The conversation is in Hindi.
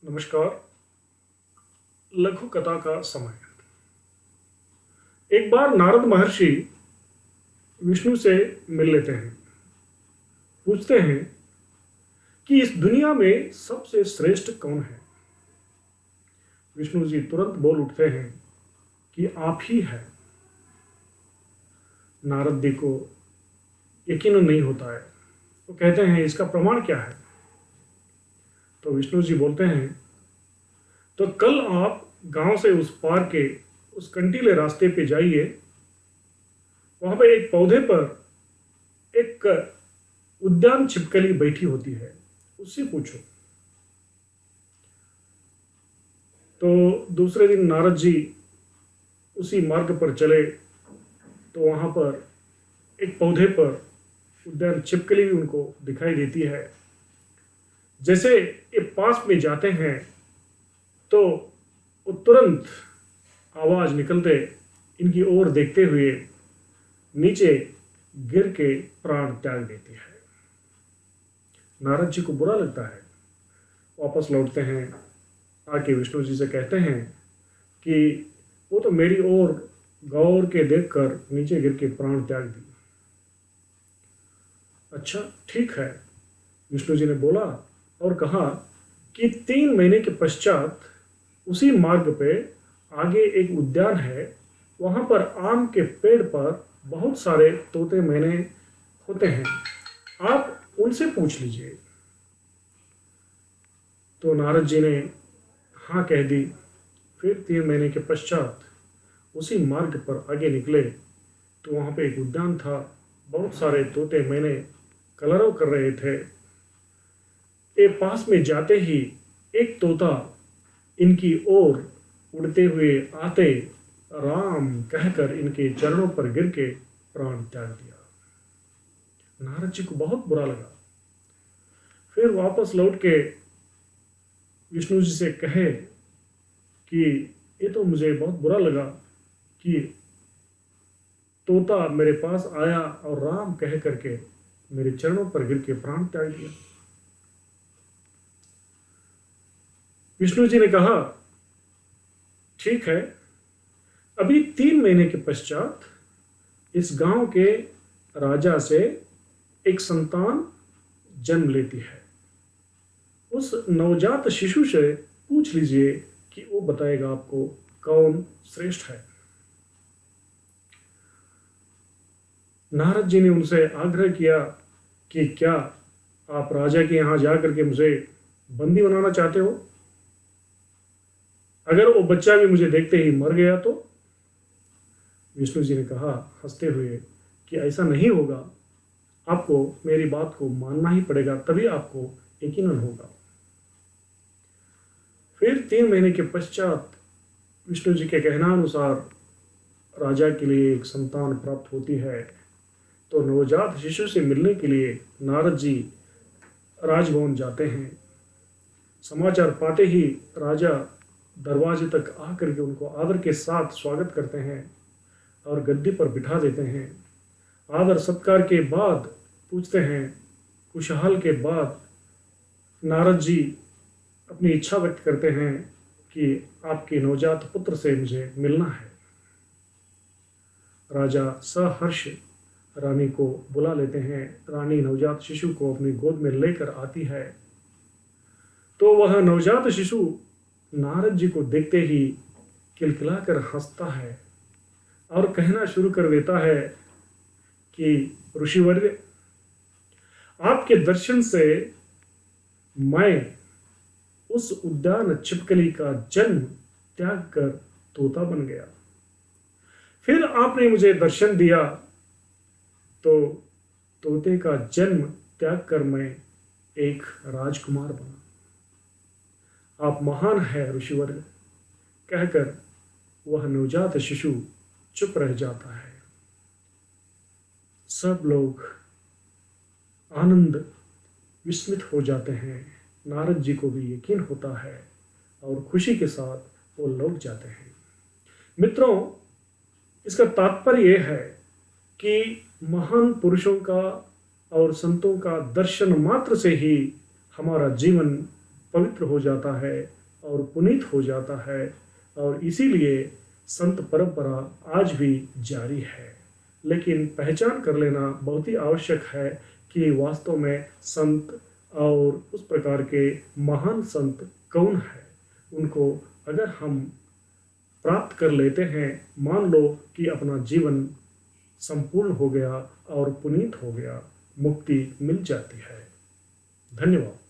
नमस्कार। लघु कथा का समय। एक बार नारद महर्षि विष्णु से मिल लेते हैं। पूछते हैं कि इस दुनिया में सबसे श्रेष्ठ कौन है। विष्णु जी तुरंत बोल उठते हैं कि आप ही हैं। नारद जी को यकीन नहीं होता है। तो कहते हैं इसका प्रमाण क्या है। तो विष्णु जी बोलते हैं तो कल आप गांव से उस पार के उस कंटीले रास्ते पे जाइए। वहां पे एक पौधे पर एक उद्यान छिपकली बैठी होती है, उससे पूछो। तो दूसरे दिन नारद जी उसी मार्ग पर चले तो वहां पर एक पौधे पर उद्यान छिपकली भी उनको दिखाई देती है। जैसे ये पास में जाते हैं तो वो तुरंत आवाज निकलते इनकी ओर देखते हुए नीचे गिर के प्राण त्याग देती है। नारद जी को बुरा लगता है। वापस लौटते हैं, आके विष्णु जी से कहते हैं कि वो तो मेरी ओर गौर के देखकर नीचे गिर के प्राण त्याग दी। अच्छा ठीक है, विष्णु जी ने बोला और कहा कि 3 महीने के पश्चात उसी मार्ग पे आगे एक उद्यान है। वहां पर आम के पेड़ पर बहुत सारे तोते मैने होते हैं, आप उनसे पूछ लीजिए। तो नारद जी ने हाँ कह दी। फिर 3 महीने के पश्चात उसी मार्ग पर आगे निकले तो वहां पे एक उद्यान था। बहुत सारे तोते मैने कलरव कर रहे थे। ये पास में जाते ही एक तोता इनकी ओर उड़ते हुए आते राम कहकर इनके चरणों पर गिर के प्राण त्याग दिया। नारद जी को बहुत बुरा लगा। फिर वापस लौट के विष्णु जी से कहे कि ये तो मुझे बहुत बुरा लगा कि तोता मेरे पास आया और राम कह करके मेरे चरणों पर गिर के प्राण त्याग दिया। विष्णु जी ने कहा ठीक है, अभी 3 महीने के पश्चात इस गांव के राजा से एक संतान जन्म लेती है। उस नवजात शिशु से पूछ लीजिए कि वो बताएगा आपको कौन श्रेष्ठ है। नारद जी ने उनसे आग्रह किया कि क्या आप राजा के यहां जाकर के मुझे बंदी बनाना चाहते हो? अगर वो बच्चा भी मुझे देखते ही मर गया तो? विष्णु जी ने कहा हंसते हुए कि ऐसा नहीं होगा, आपको मेरी बात को मानना ही पड़ेगा, तभी आपको यकीनन होगा। फिर 3 महीने के पश्चात विष्णु जी के कहनानुसार राजा के लिए एक संतान प्राप्त होती है। तो नवजात शिशु से मिलने के लिए नारद जी राजभवन जाते हैं। समाचार पाते ही राजा दरवाजे तक आकर के उनको आदर के साथ स्वागत करते हैं और गद्दी पर बिठा देते हैं। आदर सत्कार के बाद पूछते हैं, खुशहाल के बाद नारद जी अपनी इच्छा व्यक्त करते हैं कि आपके नवजात पुत्र से मुझे मिलना है। राजा सहर्ष रानी को बुला लेते हैं। रानी नवजात शिशु को अपनी गोद में लेकर आती है तो वह नवजात शिशु नारद जी को देखते ही खिलखिलाकर हंसता है और कहना शुरू कर देता है कि ऋषिवर्य, आपके दर्शन से मैं उस उद्यान छिपकली का जन्म त्याग कर तोता बन गया। फिर आपने मुझे दर्शन दिया तो तोते का जन्म त्याग कर मैं एक राजकुमार बना। आप महान है ऋषिवर्य, कहकर वह नवजात शिशु चुप रह जाता है। सब लोग आनंद विस्मित हो जाते हैं। नारद जी को भी यकीन होता है और खुशी के साथ वो लौट जाते हैं। मित्रों, इसका तात्पर्य यह है कि महान पुरुषों का और संतों का दर्शन मात्र से ही हमारा जीवन पवित्र हो जाता है और पुनीत हो जाता है, और इसीलिए संत परंपरा आज भी जारी है। लेकिन पहचान कर लेना बहुत ही आवश्यक है कि वास्तव में संत और उस प्रकार के महान संत कौन है। उनको अगर हम प्राप्त कर लेते हैं, मान लो कि अपना जीवन संपूर्ण हो गया और पुनीत हो गया, मुक्ति मिल जाती है। धन्यवाद।